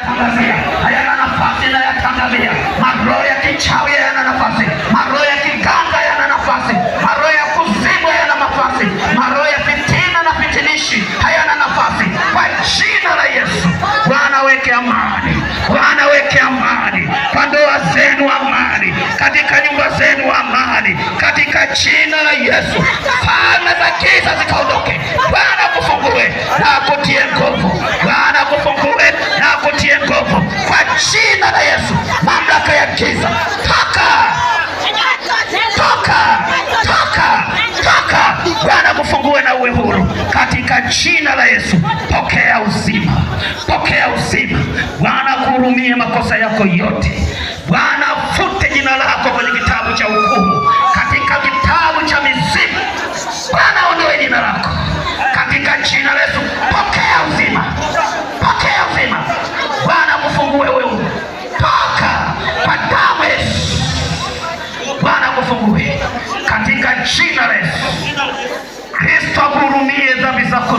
hayana nafasi na yatangazia. Maroho ya kichawi hayana nafasi, maroho ya kiganga hayana nafasi, maroho ya kuzimu hayana nafasi, maroho ya fitina na fitinishi hayana nafasi. Kwa jina la Yesu, Bwana weke amani, Bwana weke amani kwa ndoa zenu, amani katika nyumba zenu, amani katika jina la Yesu. Falme za giza zikaondoke. Bwana kufungue na akutie nguvu, Bwana kufungue na akutie nguvu kwa jina la Yesu. Mamlaka ya giza toka, toka, toka, toka. Bwana kufungue na uwe huru katika jina la Yesu. Pokea uzima, pokea uzima. Bwana kuhurumie makosa yako yote. Bwana fute jina lako kwenye kitabu cha hukumu, katika kitabu cha mizimu. Bwana ondoe jina lako katika jina la Yesu. Pokea uzima, pokea uzima. Bwana kufungue wewe, toka kwa damu ya Yesu. Bwana kufungue katika jina la Yesu. Kristo akuhurumie dhambi zako